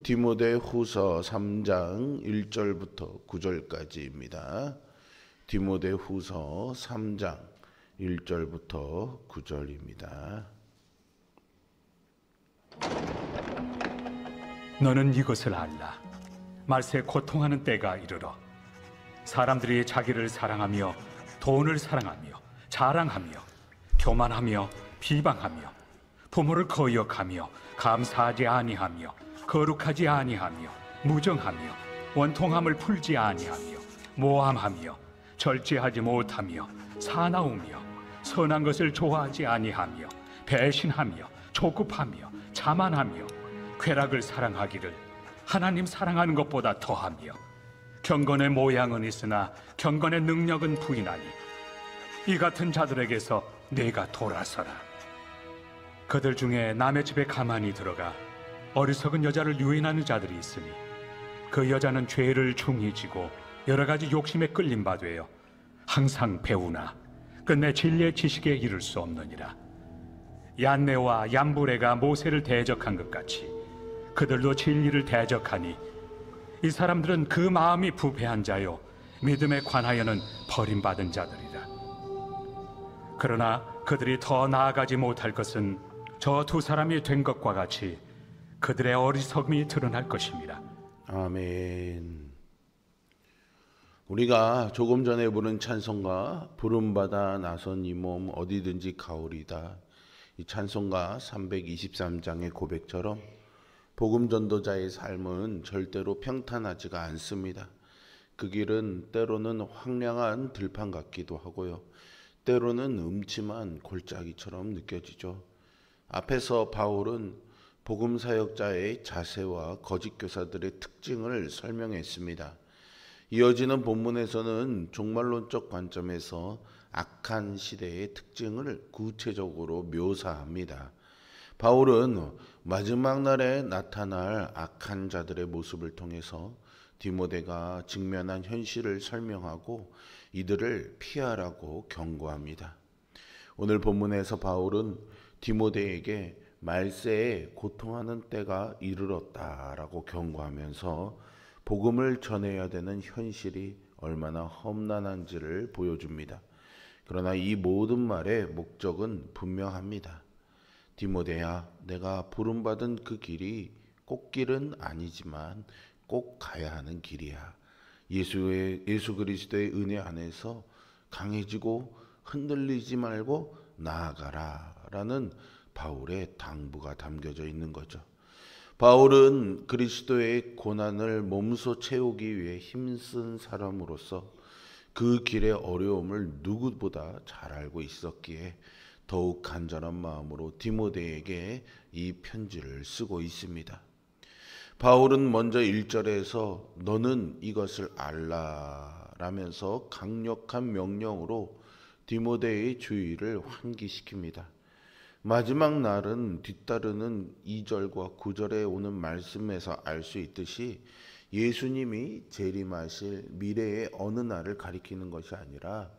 디모데후서 3장 1절부터 9절까지입니다. 디모데후서 3장 1절부터 9절입니다. 너는 이것을 알라. 말세 고통하는 때가 이르러 사람들이 자기를 사랑하며 돈을 사랑하며 자랑하며 교만하며 비방하며 부모를 거역하며 감사하지 아니하며 거룩하지 아니하며 무정하며 원통함을 풀지 아니하며 모함하며 절제하지 못하며 사나우며 선한 것을 좋아하지 아니하며 배신하며 조급하며 자만하며 쾌락을 사랑하기를 하나님 사랑하는 것보다 더하며 경건의 모양은 있으나 경건의 능력은 부인하니 이 같은 자들에게서 내가 돌아서라. 그들 중에 남의 집에 가만히 들어가 어리석은 여자를 유인하는 자들이 있으니 그 여자는 죄를 중히 지고 여러 가지 욕심에 끌린 바 되어 항상 배우나 끝내 진리의 지식에 이를 수 없느니라. 얀네와 얀브레가 모세를 대적한 것 같이 그들도 진리를 대적하니 이 사람들은 그 마음이 부패한 자요 믿음에 관하여는 버림받은 자들이라. 그러나 그들이 더 나아가지 못할 것은 저 두 사람이 된 것과 같이 그들의 어리석음이 드러날 것입니다. 아멘. 우리가 조금 전에 부른 찬송가 부름받아 나선 이 몸 어디든지 가오리다, 이 찬송가 323장의 고백처럼 복음 전도자의 삶은 절대로 평탄하지가 않습니다. 그 길은 때로는 황량한 들판 같기도 하고요, 때로는 음침한 골짜기처럼 느껴지죠. 앞에서 바울은 복음 사역자의 자세와 거짓 교사들의 특징을 설명했습니다. 이어지는 본문에서는 종말론적 관점에서 악한 시대의 특징을 구체적으로 묘사합니다. 바울은 마지막 날에 나타날 악한 자들의 모습을 통해서 디모데가 직면한 현실을 설명하고 이들을 피하라고 경고합니다. 오늘 본문에서 바울은 디모데에게 말세에 고통하는 때가 이르렀다라고 경고하면서 복음을 전해야 되는 현실이 얼마나 험난한지를 보여줍니다. 그러나 이 모든 말의 목적은 분명합니다. 디모데야, 내가 부름받은 그 길이 꽃길은 아니지만 꼭 가야 하는 길이야. 예수 그리스도의 은혜 안에서 강해지고 흔들리지 말고 나아가라 라는 바울의 당부가 담겨져 있는 거죠. 바울은 그리스도의 고난을 몸소 채우기 위해 힘쓴 사람으로서 그 길의 어려움을 누구보다 잘 알고 있었기에 더욱 간절한 마음으로 디모데에게 이 편지를 쓰고 있습니다. 바울은 먼저 1절에서 너는 이것을 알라 라면서 강력한 명령으로 디모데의 주의를 환기시킵니다. 마지막 날은 뒤따르는 2절과 9절에 오는 말씀에서 알 수 있듯이 예수님이 재림하실 미래의 어느 날을 가리키는 것이 아니라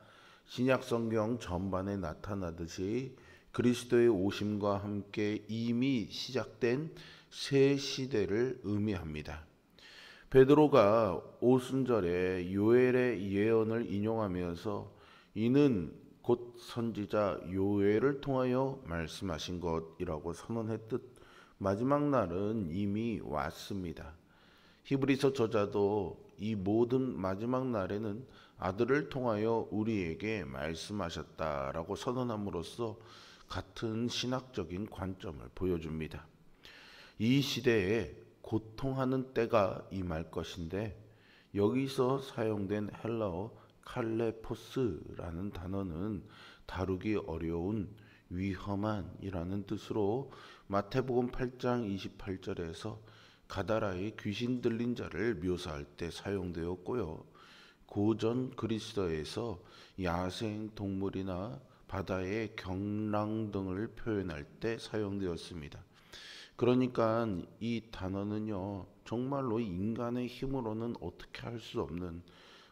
신약 성경 전반에 나타나듯이 그리스도의 오심과 함께 이미 시작된 새 시대를 의미합니다. 베드로가 오순절에 요엘의 예언을 인용하면서 이는 곧 선지자 요엘을 통하여 말씀하신 것이라고 선언했듯 마지막 날은 이미 왔습니다. 히브리서 저자도 이 모든 마지막 날에는 아들을 통하여 우리에게 말씀하셨다라고 선언함으로써 같은 신학적인 관점을 보여줍니다. 이 시대에 고통하는 때가 임할 것인데 여기서 사용된 헬라어 칼레포스라는 단어는 다루기 어려운 위험한이라는 뜻으로 마태복음 8장 28절에서 가다라의 귀신 들린 자를 묘사할 때 사용되었고요. 고전 그리스어에서 야생 동물이나 바다의 경랑 등을 표현할 때 사용되었습니다. 그러니까 이 단어는요, 정말로 인간의 힘으로는 어떻게 할 수 없는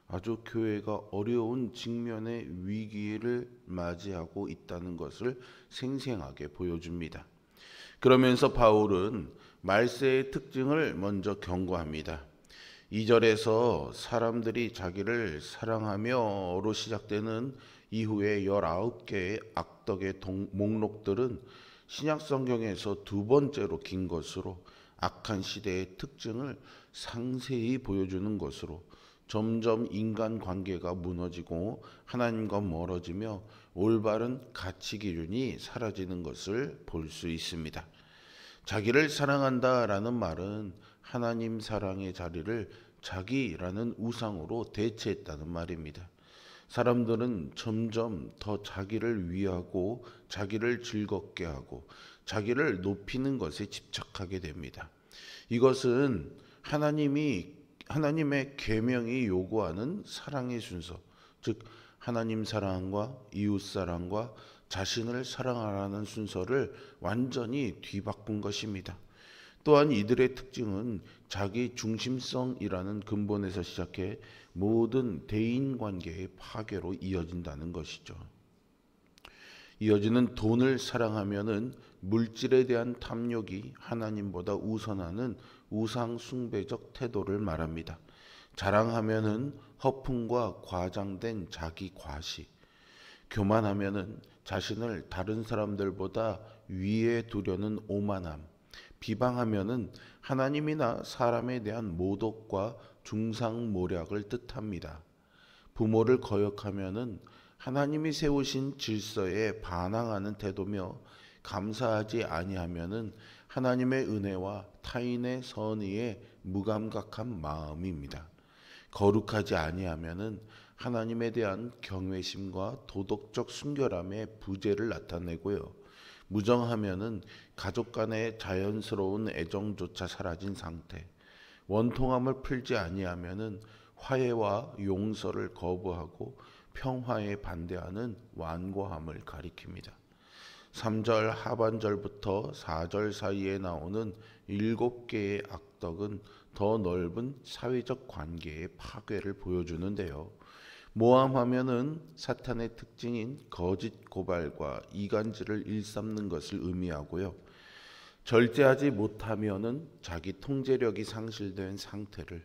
아주 교회가 어려운 직면의 위기를 맞이하고 있다는 것을 생생하게 보여줍니다. 그러면서 바울은 말세의 특징을 먼저 경고합니다. 2절에서 사람들이 자기를 사랑하며로 시작되는 이후에 19개의 악덕의 목록들은 신약 성경에서 두 번째로 긴 것으로 악한 시대의 특징을 상세히 보여주는 것으로 점점 인간 관계가 무너지고 하나님과 멀어지며 올바른 가치 기준이 사라지는 것을 볼 수 있습니다. 자기를 사랑한다라는 말은 하나님 사랑의 자리를 자기라는 우상으로 대체했다는 말입니다. 사람들은 점점 더 자기를 위하고 자기를 즐겁게 하고 자기를 높이는 것에 집착하게 됩니다. 이것은 하나님의 계명이 요구하는 사랑의 순서, 즉 하나님 사랑과 이웃 사랑과 자신을 사랑하라는 순서를 완전히 뒤바꾼 것입니다. 또한 이들의 특징은 자기 중심성이라는 근본에서 시작해 모든 대인관계의 파괴로 이어진다는 것이죠. 이어지는 돈을 사랑하면은 물질에 대한 탐욕이 하나님보다 우선하는 우상 숭배적 태도를 말합니다. 자랑하면은 허풍과 과장된 자기 과시, 교만하면은 자신을 다른 사람들보다 위에 두려는 오만함, 비방하면은 하나님이나 사람에 대한 모독과 중상모략을 뜻합니다. 부모를 거역하면은 하나님이 세우신 질서에 반항하는 태도며 감사하지 아니하면은 하나님의 은혜와 타인의 선의에 무감각한 마음입니다. 거룩하지 아니하면은 하나님에 대한 경외심과 도덕적 순결함의 부재를 나타내고요. 무정하면은 가족 간의 자연스러운 애정조차 사라진 상태, 원통함을 풀지 아니하면은 화해와 용서를 거부하고 평화에 반대하는 완고함을 가리킵니다. 3절 하반절부터 4절 사이에 나오는 7개의 악덕은 더 넓은 사회적 관계의 파괴를 보여주는데요. 모함하면은 사탄의 특징인 거짓 고발과 이간질을 일삼는 것을 의미하고요. 절제하지 못하면은 자기 통제력이 상실된 상태를,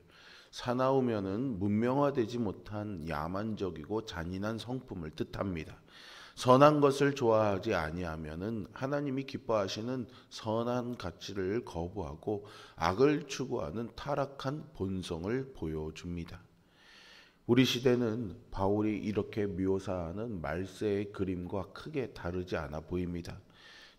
사나우면은 문명화되지 못한 야만적이고 잔인한 성품을 뜻합니다. 선한 것을 좋아하지 아니하면은 하나님이 기뻐하시는 선한 가치를 거부하고 악을 추구하는 타락한 본성을 보여줍니다. 우리 시대는 바울이 이렇게 묘사하는 말세의 그림과 크게 다르지 않아 보입니다.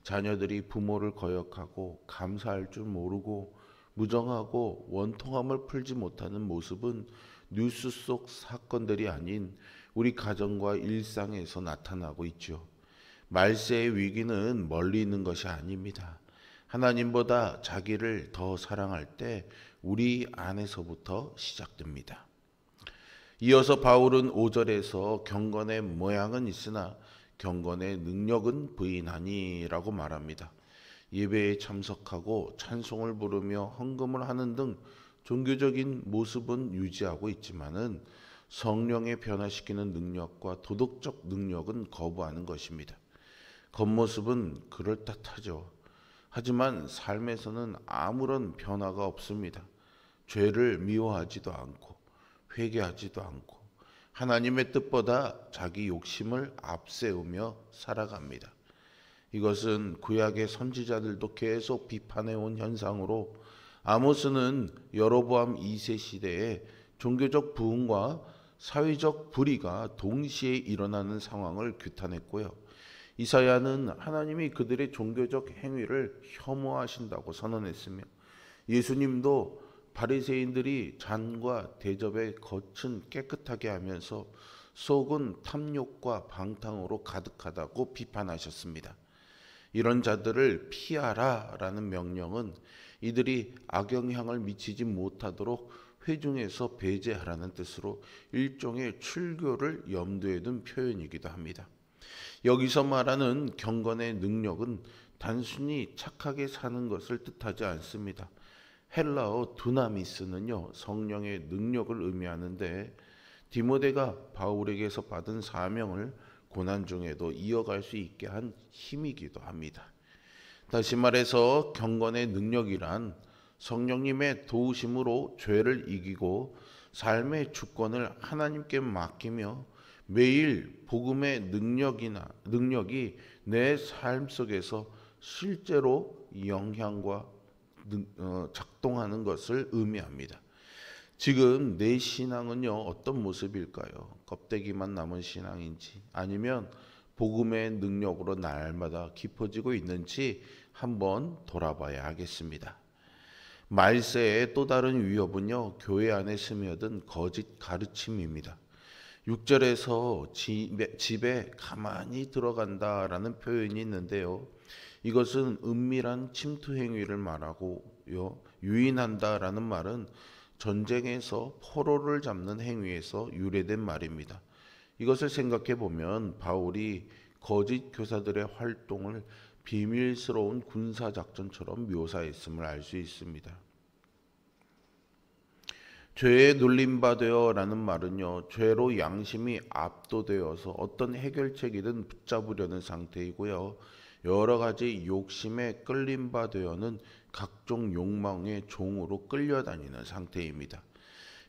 자녀들이 부모를 거역하고 감사할 줄 모르고 무정하고 원통함을 풀지 못하는 모습은 뉴스 속 사건들이 아닌 우리 가정과 일상에서 나타나고 있죠. 말세의 위기는 멀리 있는 것이 아닙니다. 하나님보다 자기를 더 사랑할 때 우리 안에서부터 시작됩니다. 이어서 바울은 5절에서 경건의 모양은 있으나 경건의 능력은 부인하니라고 말합니다. 예배에 참석하고 찬송을 부르며 헌금을 하는 등 종교적인 모습은 유지하고 있지만은 성령에 변화시키는 능력과 도덕적 능력은 거부하는 것입니다. 겉모습은 그럴듯하죠. 하지만 삶에서는 아무런 변화가 없습니다. 죄를 미워하지도 않고 회개하지도 않고 하나님의 뜻보다 자기 욕심을 앞세우며 살아갑니다. 이것은 구약의 선지자들도 계속 비판해온 현상으로 아모스는 여로보암 2세 시대에 종교적 부흥과 사회적 불의가 동시에 일어나는 상황을 규탄했고요. 이사야는 하나님이 그들의 종교적 행위를 혐오하신다고 선언했으며 예수님도 바리새인들이 잔과 대접의 겉은 깨끗하게 하면서 속은 탐욕과 방탕으로 가득하다고 비판하셨습니다. 이런 자들을 피하라라는 명령은 이들이 악영향을 미치지 못하도록 회중에서 배제하라는 뜻으로 일종의 출교를 염두에 둔 표현이기도 합니다. 여기서 말하는 경건의 능력은 단순히 착하게 사는 것을 뜻하지 않습니다. 헬라어 두나미스는요, 성령의 능력을 의미하는데 디모데가 바울에게서 받은 사명을 고난 중에도 이어갈 수 있게 한 힘이기도 합니다. 다시 말해서 경건의 능력이란 성령님의 도우심으로 죄를 이기고 삶의 주권을 하나님께 맡기며 매일 복음의 능력이 내 삶 속에서 실제로 영향과 작동하는 것을 의미합니다. 지금 내 신앙은요, 어떤 모습일까요? 껍데기만 남은 신앙인지 아니면 복음의 능력으로 날마다 깊어지고 있는지 한번 돌아봐야 하겠습니다. 말세의 또 다른 위협은요, 교회 안에 스며든 거짓 가르침입니다. 6절에서 집에 가만히 들어간다라는 표현이 있는데요. 이것은 은밀한 침투 행위를 말하고요. 유인한다라는 말은 전쟁에서 포로를 잡는 행위에서 유래된 말입니다. 이것을 생각해 보면 바울이 거짓 교사들의 활동을 비밀스러운 군사작전처럼 묘사했음을 알 수 있습니다. 죄에 눌림받되어 라는 말은요, 죄로 양심이 압도되어서 어떤 해결책이든 붙잡으려는 상태이고요, 여러 가지 욕심에 끌림받되어는 각종 욕망의 종으로 끌려다니는 상태입니다.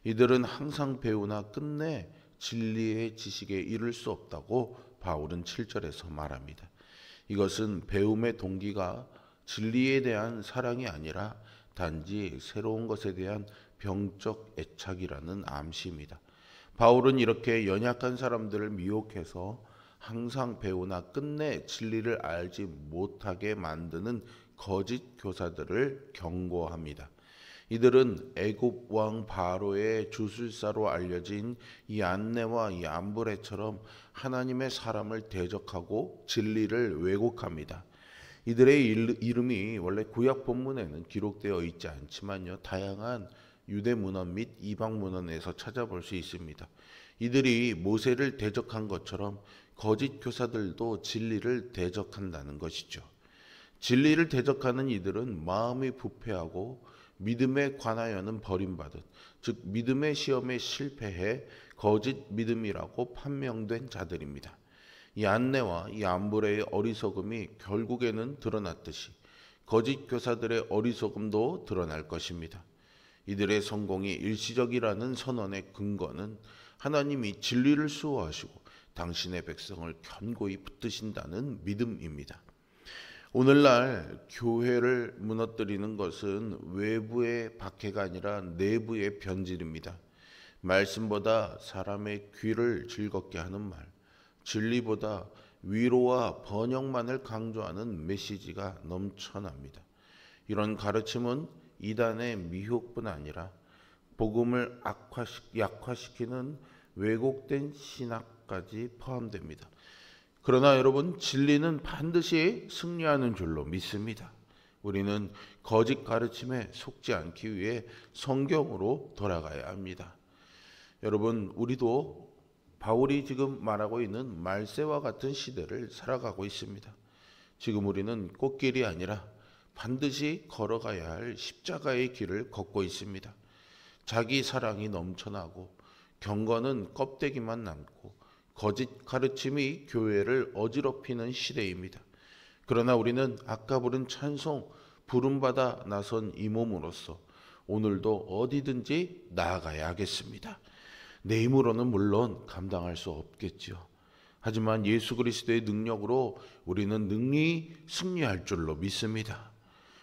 이들은 항상 배우나 끝내 진리의 지식에 이를 수 없다고 바울은 7절에서 말합니다. 이것은 배움의 동기가 진리에 대한 사랑이 아니라 단지 새로운 것에 대한 병적 애착이라는 암시입니다. 바울은 이렇게 연약한 사람들을 미혹해서 항상 배우나 끝내 진리를 알지 못하게 만드는 거짓 교사들을 경고합니다. 이들은 애굽 왕 바로의 주술사로 알려진 이 안네와 이 암브레처럼 하나님의 사람을 대적하고 진리를 왜곡합니다. 이들의 이름이 원래 구약 본문에는 기록되어 있지 않지만요, 다양한 유대 문헌 및 이방 문헌에서 찾아볼 수 있습니다. 이들이 모세를 대적한 것처럼 거짓 교사들도 진리를 대적한다는 것이죠. 진리를 대적하는 이들은 마음이 부패하고 믿음에 관하여는 버림받은, 즉 믿음의 시험에 실패해 거짓 믿음이라고 판명된 자들입니다. 이 안네와 이 암브레의 어리석음이 결국에는 드러났듯이 거짓 교사들의 어리석음도 드러날 것입니다. 이들의 성공이 일시적이라는 선언의 근거는 하나님이 진리를 수호하시고 당신의 백성을 견고히 붙드신다는 믿음입니다. 오늘날 교회를 무너뜨리는 것은 외부의 박해가 아니라 내부의 변질입니다. 말씀보다 사람의 귀를 즐겁게 하는 말, 진리보다 위로와 번영만을 강조하는 메시지가 넘쳐납니다. 이런 가르침은 이단의 미혹뿐 아니라 복음을 약화시키는 왜곡된 신학까지 포함됩니다. 그러나 여러분, 진리는 반드시 승리하는 줄로 믿습니다. 우리는 거짓 가르침에 속지 않기 위해 성경으로 돌아가야 합니다. 여러분, 우리도 바울이 지금 말하고 있는 말세와 같은 시대를 살아가고 있습니다. 지금 우리는 꽃길이 아니라 반드시 걸어가야 할 십자가의 길을 걷고 있습니다. 자기 사랑이 넘쳐나고 경건은 껍데기만 남고 거짓 가르침이 교회를 어지럽히는 시대입니다. 그러나 우리는 아까 부른 찬송 부름받아 나선 이 몸으로서 오늘도 어디든지 나아가야 하겠습니다. 내 힘으로는 물론 감당할 수 없겠지요. 하지만 예수 그리스도의 능력으로 우리는 능히 승리할 줄로 믿습니다.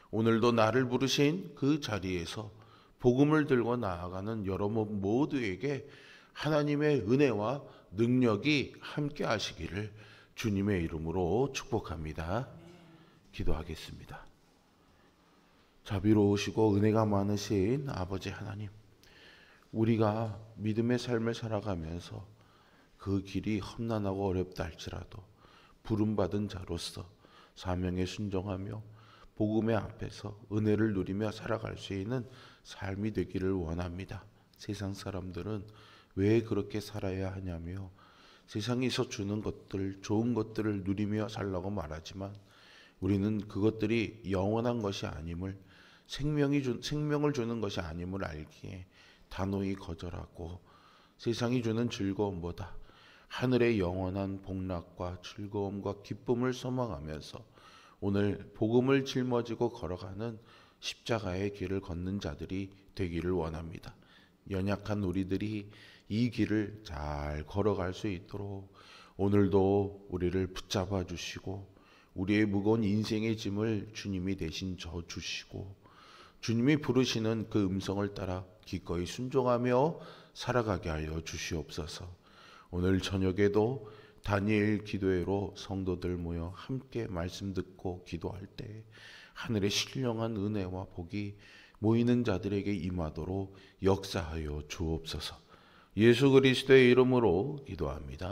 오늘도 나를 부르신 그 자리에서 복음을 들고 나아가는 여러분 모두에게 하나님의 은혜와 능력이 함께 하시기를 주님의 이름으로 축복합니다. 기도하겠습니다. 자비로우시고 은혜가 많으신 아버지 하나님, 우리가 믿음의 삶을 살아가면서 그 길이 험난하고 어렵다 할지라도 부름받은 자로서 사명에 순종하며 복음의 앞에서 은혜를 누리며 살아갈 수 있는 삶이 되기를 원합니다. 세상 사람들은 왜 그렇게 살아야 하냐며 세상에서 주는 것들, 좋은 것들을 누리며 살라고 말하지만 우리는 그것들이 영원한 것이 아님을, 생명을 주는 것이 아님을 알기에 단호히 거절하고 세상이 주는 즐거움보다 하늘의 영원한 복락과 즐거움과 기쁨을 소망하면서 오늘 복음을 짊어지고 걸어가는 십자가의 길을 걷는 자들이 되기를 원합니다. 연약한 우리들이 이 길을 잘 걸어갈 수 있도록 오늘도 우리를 붙잡아 주시고 우리의 무거운 인생의 짐을 주님이 대신 져 주시고 주님이 부르시는 그 음성을 따라 기꺼이 순종하며 살아가게 하여 주시옵소서. 오늘 저녁에도 다니엘 기도회로 성도들 모여 함께 말씀 듣고 기도할 때 하늘의 신령한 은혜와 복이 모이는 자들에게 임하도록 역사하여 주옵소서. 예수 그리스도의 이름으로 기도합니다.